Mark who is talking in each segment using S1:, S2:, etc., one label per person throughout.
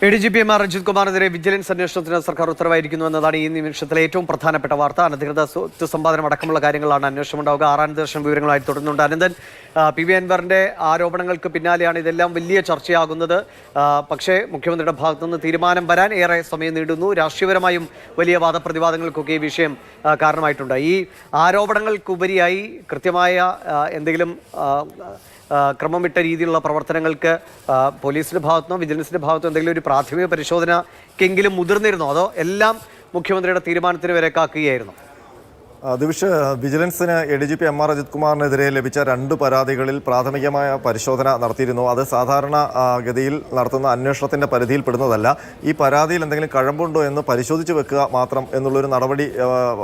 S1: ADGP Ranjith കുമാറിനെതിരെ vigilance അന്വേഷണത്തിന് സർക്കാർ ഉത്തരവായിരിക്കുന്നു എന്നതാണ് ഈ നിമിഷത്തിലെ ഏറ്റവും പ്രധാനപ്പെട്ട വാർത്ത. അനധികൃത സ്വത്ത് സമ്പാദനം അടക്കമുള്ള കാര്യങ്ങളാണ് അന്വേഷണം ഉണ്ടാവുക. ആറാം വിവരങ്ങളായി തുടരുന്നുണ്ട് അനന്തൻ. PV അൻവറിന്റെ ആരോപണങ്ങൾക്ക് പിന്നാലെയാണ് ഇതെല്ലാം വലിയ ചർച്ചയാകുന്നത്. പക്ഷേ മുഖ്യമന്ത്രിയുടെ ഭാഗത്തുനിന്ന് തീരുമാനം വരാൻ ഏറെ സമയം നീണ്ടുന്നു. രാഷ്ട്രീയപരമായും വലിയ വാദപ്രതിവാദങ്ങൾക്കൊക്കെ ഈ വിഷയം കാരണമായിട്ടുണ്ട്. ഈ ആരോപണങ്ങൾക്കുപരിയായി കൃത്യമായ എന്തെങ്കിലും ക്രമമിട്ട രീതിയിലുള്ള പ്രവർത്തനങ്ങൾക്ക് പോലീസിന്റെ ഭാഗത്തുനിന്നോ വിജിലൻസിന്റെ ഭാഗത്തോ എന്തെങ്കിലും ഒരു പ്രാഥമിക പരിശോധനക്കെങ്കിലും മുതിർന്നിരുന്നോ, അതോ എല്ലാം മുഖ്യമന്ത്രിയുടെ തീരുമാനത്തിന് വരെ കാക്കുകയായിരുന്നു?
S2: ദിവിഷ്, വിജിലൻസിന് ADGP അജിത് കുമാറിനെതിരെ ലഭിച്ച 2 പരാതികളിൽ പ്രാഥമികമായ പരിശോധന നടത്തിയിരുന്നു. അത് സാധാരണ ഗതിയിൽ നടത്തുന്ന അന്വേഷണത്തിൻ്റെ പരിധിയിൽപ്പെടുന്നതല്ല. ഈ പരാതിയിൽ എന്തെങ്കിലും കഴമ്പുണ്ടോ എന്ന് പരിശോധിച്ച് വെക്കുക മാത്രം എന്നുള്ളൊരു നടപടി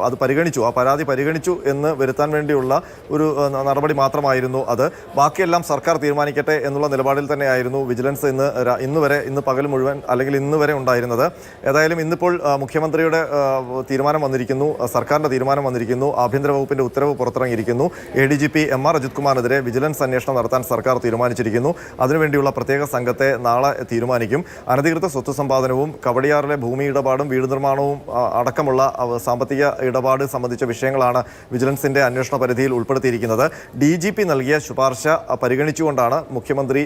S2: അത് പരിഗണിച്ചു. ആ പരാതി പരിഗണിച്ചു എന്ന് വരുത്താൻ വേണ്ടിയുള്ള ഒരു നടപടി മാത്രമായിരുന്നു അത്. ബാക്കിയെല്ലാം സർക്കാർ തീരുമാനിക്കട്ടെ എന്നുള്ള നിലപാടിൽ തന്നെയായിരുന്നു വിജിലൻസ് ഇന്ന് പകൽ മുഴുവൻ അല്ലെങ്കിൽ ഇന്ന് വരെ ഉണ്ടായിരുന്നത്. ഏതായാലും ഇന്നിപ്പോൾ മുഖ്യമന്ത്രിയുടെ തീരുമാനം വന്നിരിക്കുന്നു, സർക്കാരിൻ്റെ തീരുമാനം വന്നിരിക്കുന്നു. ആഭ്യന്തര വകുപ്പിന്റെ ഉത്തരവ് പുറത്തിറങ്ങിയിരിക്കുന്നു. ADGP അജിത് കുമാറിനെതിരെ വിജിലൻസ് അന്വേഷണം നടത്താൻ സർക്കാർ തീരുമാനിച്ചിരിക്കുന്നു. അതിനുവേണ്ടിയുള്ള പ്രത്യേക സംഘത്തെ നാളെ തീരുമാനിക്കും. അനധികൃത സ്വത്ത് സമ്പാദനവും കവടിയാറിലെ ഭൂമി ഇടപാടും വീട് നിർമ്മാണവും അടക്കമുള്ള സാമ്പത്തിക ഇടപാട് സംബന്ധിച്ച വിഷയങ്ങളാണ് വിജിലൻസിന്റെ അന്വേഷണ പരിധിയിൽ ഉൾപ്പെടുത്തിയിരിക്കുന്നത്. DGP നൽകിയ ശുപാർശ പരിഗണിച്ചുകൊണ്ടാണ് മുഖ്യമന്ത്രി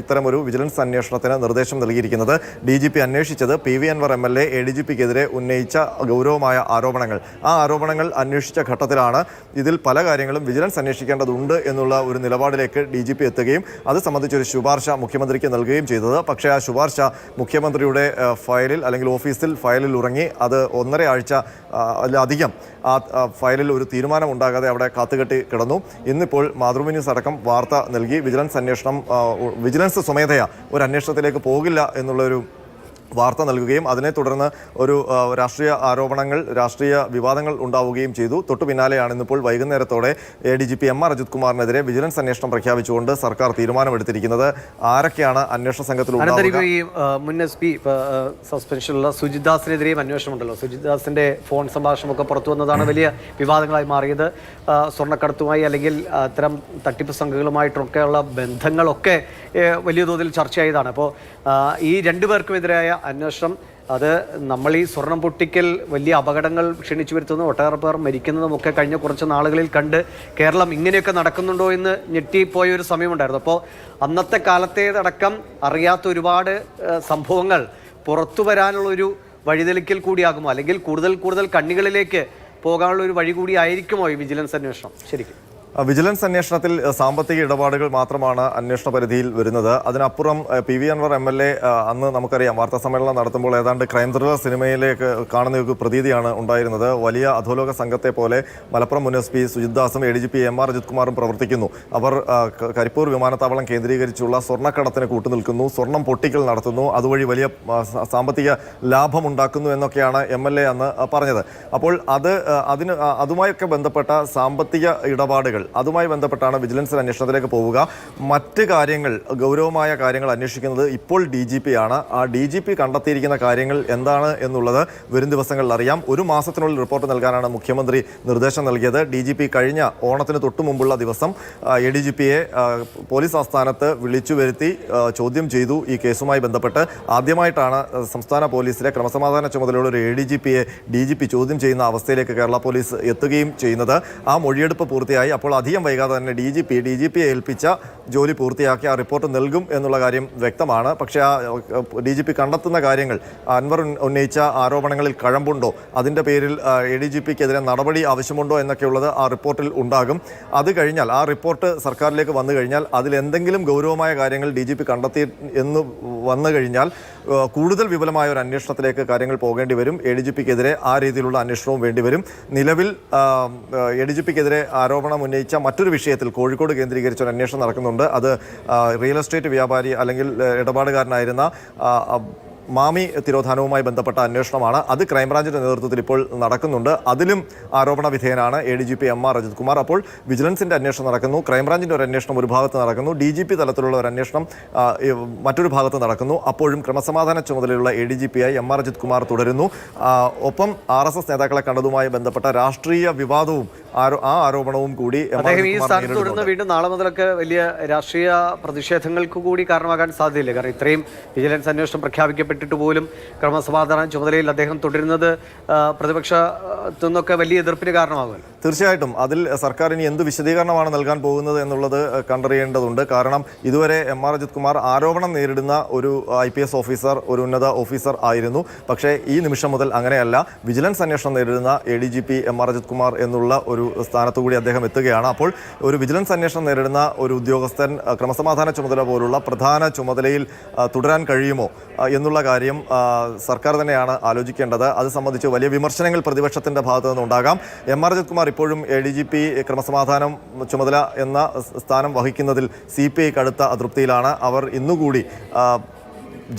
S2: ഇത്തരമൊരു വിജിലൻസ് അന്വേഷണത്തിന് നിർദ്ദേശം നൽകിയിരിക്കുന്നത്. DGP അന്വേഷിച്ചത് PV അൻവർ MLA ADGPക്കെതിരെ ഉന്നയിച്ച ഗൗരവമായ ആരോപണങ്ങൾ. ആ ആരോപണങ്ങൾ അന്വേഷിച്ച ഘട്ടത്തിലാണ് ഇതിൽ പല കാര്യങ്ങളും വിജിലൻസ് അന്വേഷിക്കേണ്ടതുണ്ട് എന്നുള്ള ഒരു നിലപാടിലേക്ക് DGP എത്തുകയും അത് സംബന്ധിച്ചൊരു ശുപാർശ മുഖ്യമന്ത്രിക്ക് നൽകുകയും ചെയ്തത്. പക്ഷേ ആ ശുപാർശ മുഖ്യമന്ത്രിയുടെ ഫയലിൽ അല്ലെങ്കിൽ ഫയലിൽ ഉറങ്ങി അത് 1.5 ആഴ്ച അധികം ആ ഫയലിൽ ഒരു തീരുമാനം ഉണ്ടാകാതെ അവിടെ കാത്തുകെട്ടി കിടന്നു. ഇന്നിപ്പോൾ മാതൃഭൂമി ന്യൂസ് അടക്കം വാർത്ത നൽകി വിജിലൻസ് സ്വമേധയാ ഒരു അന്വേഷണത്തിലേക്ക് പോകില്ല എന്നുള്ളൊരു വാർത്ത നൽകുകയും അതിനെ തുടർന്ന് ഒരു രാഷ്ട്രീയ വിവാദങ്ങൾ ഉണ്ടാവുകയും ചെയ്തു. തൊട്ടു പിന്നാലെയാണ് ഇന്നിപ്പോൾ വൈകുന്നേരത്തോടെ ADGP അജിത് കുമാറിനെതിരെ വിജിലൻസ് അന്വേഷണം പ്രഖ്യാപിച്ചുകൊണ്ട് സർക്കാർ തീരുമാനമെടുത്തിരിക്കുന്നത്. ആരൊക്കെയാണ് അന്വേഷണ സംഘത്തിൽ
S1: മുൻ SP സസ്പെൻഷനിലുള്ള സുജിത് ദാസിനെതിരെയും അന്വേഷണമുണ്ടല്ലോ. സുജിത് ദാസിന്റെ ഫോൺ സംഭാഷണമൊക്കെ പുറത്തു വന്നതാണ് വലിയ വിവാദങ്ങളായി മാറിയത്. സ്വർണ്ണക്കടത്തുമായി അല്ലെങ്കിൽ അത്തരം തട്ടിപ്പ് സംഘങ്ങളുമായിട്ടൊക്കെയുള്ള ബന്ധങ്ങളൊക്കെ വലിയ തോതിൽ ചർച്ചയായതാണ്. അപ്പോൾ ഈ 2 പേർക്കുമെതിരായ അന്വേഷണം അത് നമ്മൾ ഈ സ്വർണം പൊട്ടിക്കൽ വലിയ അപകടങ്ങൾ ക്ഷണിച്ചു വരുത്തുന്നതും ഒട്ടേറെ പേർ മരിക്കുന്നതുമൊക്കെ കഴിഞ്ഞ കുറച്ച് നാളുകളിൽ കണ്ട് കേരളം ഇങ്ങനെയൊക്കെ നടക്കുന്നുണ്ടോ എന്ന് ഞെട്ടിപ്പോയ ഒരു സമയമുണ്ടായിരുന്നു. അപ്പോൾ അന്നത്തെ കാലത്തേതടക്കം അറിയാത്ത ഒരുപാട് സംഭവങ്ങൾ പുറത്തു വരാനുള്ളൊരു വഴിതെളിക്കൽ കൂടിയാകുമോ, അല്ലെങ്കിൽ കൂടുതൽ കണ്ണികളിലേക്ക് പോകാനുള്ള ഒരു വഴി കൂടി ആയിരിക്കുമോ ഈ വിജിലൻസ് അന്വേഷണം? ശരിക്കും
S2: വിജിലൻസ് അന്വേഷണത്തിൽ സാമ്പത്തിക ഇടപാടുകൾ മാത്രമാണ് അന്വേഷണ പരിധിയിൽ വരുന്നത്. അതിനപ്പുറം PV അൻവർ MLA അന്ന് നമുക്കറിയാം വാർത്താ സമ്മേളനം നടത്തുമ്പോൾ ഏതാണ്ട് ക്രൈം ത്രില്ലർ സിനിമയിലേക്ക് കാണുന്ന ഒരു പ്രതീതിയാണ് ഉണ്ടായിരുന്നത്. വലിയ അധോലോക സംഘത്തെ പോലെ മലപ്പുറം മുൻ SP സുജിത് ദാസും ADGP അജിത് കുമാറും പ്രവർത്തിക്കുന്നു. അവർ കരിപ്പൂർ വിമാനത്താവളം കേന്ദ്രീകരിച്ചുള്ള സ്വർണ്ണക്കടത്തിന് കൂട്ടുനിൽക്കുന്നു, സ്വർണം പൊട്ടിക്കൽ നടത്തുന്നു, അതുവഴി വലിയ സാമ്പത്തിക ലാഭമുണ്ടാക്കുന്നു എന്നൊക്കെയാണ് MLA അന്ന് പറഞ്ഞത്. അപ്പോൾ അതുമായൊക്കെ ബന്ധപ്പെട്ട സാമ്പത്തിക ഇടപാടുകൾ അതുമായി ബന്ധപ്പെട്ടാണ് വിജിലൻസ് അന്വേഷണത്തിലേക്ക് പോവുക. മറ്റ് കാര്യങ്ങൾ, ഗൗരവമായ കാര്യങ്ങൾ അന്വേഷിക്കുന്നത് ഇപ്പോൾ DGP ആണ്. ആ DGP കണ്ടെത്തിയിരിക്കുന്ന കാര്യങ്ങൾ എന്താണ് എന്നുള്ളത് വരും ദിവസങ്ങളിൽ അറിയാം. 1 മാസത്തിനുള്ളിൽ റിപ്പോർട്ട് നൽകാനാണ് മുഖ്യമന്ത്രി നിർദ്ദേശം നൽകിയത്. DGP കഴിഞ്ഞ ഓണത്തിന് തൊട്ടു മുമ്പുള്ള ദിവസം ADGPയെ പോലീസ് ആസ്ഥാനത്ത് വിളിച്ചു വരുത്തി ചോദ്യം ചെയ്തു. ഈ കേസുമായി ബന്ധപ്പെട്ട് ആദ്യമായിട്ടാണ് സംസ്ഥാന പോലീസിലെ ക്രമസമാധാന ചുമതലയുള്ള ഒരു ADGPയെ DGP ചോദ്യം ചെയ്യുന്ന അവസ്ഥയിലേക്ക് കേരള പോലീസ് എത്തുകയും ചെയ്യുന്നത്. ആ മൊഴിയെടുപ്പ് പൂർത്തിയായി. അപ്പോൾ അധികം വൈകാതെ തന്നെ DGPയെ ഏൽപ്പിച്ച ജോലി പൂർത്തിയാക്കി ആ റിപ്പോർട്ട് നൽകും എന്നുള്ള കാര്യം വ്യക്തമാണ്. പക്ഷേ ആ DGP കണ്ടെത്തുന്ന കാര്യങ്ങൾ, അൻവർ ഉന്നയിച്ച ആരോപണങ്ങളിൽ കഴമ്പുണ്ടോ, അതിൻ്റെ പേരിൽ ADGPക്കെതിരെ നടപടി ആവശ്യമുണ്ടോ എന്നൊക്കെയുള്ളത് ആ റിപ്പോർട്ടിൽ ഉണ്ടാകും. അത് കഴിഞ്ഞാൽ ആ റിപ്പോർട്ട് സർക്കാരിലേക്ക് വന്നു കഴിഞ്ഞാൽ അതിലെന്തെങ്കിലും ഗൗരവമായ കാര്യങ്ങൾ DGP കണ്ടെത്തി എന്ന് വന്നു കഴിഞ്ഞാൽ കൂടുതൽ വിപുലമായ ഒരു അന്വേഷണത്തിലേക്ക് കാര്യങ്ങൾ പോകേണ്ടി വരും. ADGPക്കെതിരെ ആ രീതിയിലുള്ള അന്വേഷണവും വേണ്ടിവരും. നിലവിൽ ADGPക്കെതിരെ ആരോപണം ഉന്നയിച്ച മറ്റൊരു വിഷയത്തിൽ കോഴിക്കോട് കേന്ദ്രീകരിച്ച ഒരു അന്വേഷണം നടക്കുന്നുണ്ട്. അത് റിയൽ എസ്റ്റേറ്റ് വ്യാപാരി അല്ലെങ്കിൽ ഇടപാടുകാരനായിരുന്ന മാമി തിരോധാനവുമായി ബന്ധപ്പെട്ട അന്വേഷണമാണ്. അത് ക്രൈംബ്രാഞ്ചിന്റെ നേതൃത്വത്തിൽ ഇപ്പോൾ നടക്കുന്നുണ്ട്. അതിലും ആരോപണ വിധേയനാണ് ADGP അജിത് കുമാർ. അപ്പോൾ വിജിലൻസിന്റെ അന്വേഷണം നടക്കുന്നു, ക്രൈംബ്രാഞ്ചിന്റെ ഒരു അന്വേഷണം ഒരു ഭാഗത്ത് നടക്കുന്നു, DGP തലത്തിലുള്ള ഒരു അന്വേഷണം മറ്റൊരു ഭാഗത്ത് നടക്കുന്നു. അപ്പോഴും ക്രമസമാധാന ചുമതലയുള്ള ADGPയായി അജിത് കുമാർ തുടരുന്നു. ഒപ്പം RSS നേതാക്കളെ കണ്ടതുമായി ബന്ധപ്പെട്ട രാഷ്ട്രീയ വിവാദവും ആ ആരോപണവും കൂടി
S1: വീണ്ടും നാളെ മുതലൊക്കെ വലിയ രാഷ്ട്രീയ പ്രതിഷേധങ്ങൾക്ക് കൂടി കാരണമാകാൻ സാധ്യതയില്ല. കാരണം ഇത്രയും വിജിലൻസ് അന്വേഷണം പ്രഖ്യാപിക്കപ്പെട്ട നിയമിക്കപ്പെട്ടിട്ട് പോലും ക്രമസമാധാന ചുമതലയിൽ അദ്ദേഹം തുടരുന്നത് പ്രതിപക്ഷത്തു നിന്നൊക്കെ വലിയ എതിർപ്പിന് കാരണമാകുമല്ലോ.
S2: തീർച്ചയായിട്ടും അതിൽ സർക്കാർ ഇനി എന്ത് വിശദീകരണമാണ് നൽകാൻ പോകുന്നത് എന്നുള്ളത് കണ്ടറിയേണ്ടതുണ്ട്. കാരണം ഇതുവരെ എം.ആർ. അജിത് കുമാർ ആരോപണം നേരിടുന്ന ഒരു IPS ഓഫീസർ, ഒരു ഉന്നത ഓഫീസർ ആയിരുന്നു. പക്ഷേ ഈ നിമിഷം മുതൽ അങ്ങനെയല്ല. വിജിലൻസ് അന്വേഷണം നേരിടുന്ന ADGP എം.ആർ. അജിത് കുമാർ എന്നുള്ള ഒരു സ്ഥാനത്തുകൂടി അദ്ദേഹം എത്തുകയാണ്. അപ്പോൾ ഒരു വിജിലൻസ് അന്വേഷണം നേരിടുന്ന ഒരു ഉദ്യോഗസ്ഥൻ ക്രമസമാധാന ചുമതല പോലുള്ള പ്രധാന ചുമതലയിൽ തുടരാൻ കഴിയുമോ എന്നുള്ള കാര്യം സർക്കാർ തന്നെയാണ് ആലോചിക്കേണ്ടത്. അത് സംബന്ധിച്ച് വലിയ വിമർശനങ്ങൾ പ്രതിപക്ഷത്തിൻ്റെ ഭാഗത്തു നിന്നുണ്ടാകാം. എം.ആർ. അജിത് കുമാർ ഇപ്പോഴും ADGP ക്രമസമാധാനം ചുമതല എന്ന സ്ഥാനം വഹിക്കുന്നതിൽ CPI കടുത്ത അതൃപ്തിയിലാണ്. അവർ ഇന്നുകൂടി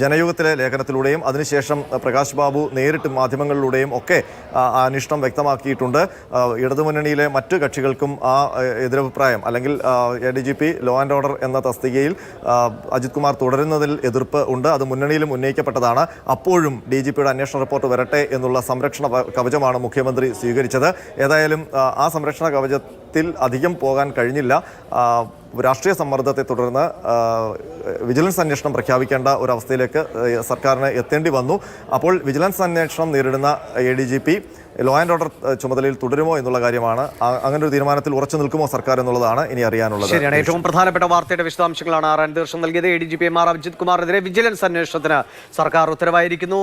S2: ജനയുഗത്തിലെ ലേഖനത്തിലൂടെയും അതിനുശേഷം പ്രകാശ് ബാബു നേരിട്ട് മാധ്യമങ്ങളിലൂടെയും ഒക്കെ അനിഷ്ടം വ്യക്തമാക്കിയിട്ടുണ്ട്. ഇടതുമുന്നണിയിലെ മറ്റു കക്ഷികൾക്കും ആ എതിരഭിപ്രായം, അല്ലെങ്കിൽ ADGP ലോ ആൻഡ് ഓർഡർ എന്ന തസ്തികയിൽ അജിത് കുമാർ തുടരുന്നതിൽ എതിർപ്പ് ഉണ്ട്. അത് മുന്നണിയിലും ഉന്നയിക്കപ്പെട്ടതാണ്. അപ്പോഴും DGPയുടെ അന്വേഷണ റിപ്പോർട്ട് വരട്ടെ എന്നുള്ള സംരക്ഷണ കവചമാണ് മുഖ്യമന്ത്രി സ്വീകരിച്ചത്. ഏതായാലും ആ സംരക്ഷണ കവചത്തിൽ അധികം പോകാൻ കഴിഞ്ഞില്ല. രാഷ്ട്രീയ സമ്മർദ്ദത്തെ തുടർന്ന് വിജിലൻസ് അന്വേഷണം പ്രഖ്യാപിക്കേണ്ട ഒരവസ്ഥയിലേക്ക് സർക്കാരിന് എത്തേണ്ടി വന്നു. അപ്പോൾ വിജിലൻസ് അന്വേഷണം നേരിടുന്ന ADGP ലോ ആൻഡ് ഓർഡർ ചുമതലയിൽ തുടരുമോ എന്നുള്ള കാര്യമാണ്. അങ്ങനെ ഒരു തീരുമാനത്തിൽ ഉറച്ചു നിൽക്കുമോ സർക്കാർ എന്നുള്ളതാണ് ഇനി അറിയാനുള്ളത്.
S1: ശരിയാണ്. ഏറ്റവും പ്രധാനപ്പെട്ട വാർത്തയുടെ വിശദാംശങ്ങളാണ് ആർ. ദിവസം നൽകിയത്. ADGP M R. അജിത് കുമാറിനെതിരെ വിജിലൻസ് അന്വേഷണത്തിന് സർക്കാർ ഉത്തരവായിരിക്കുന്നു.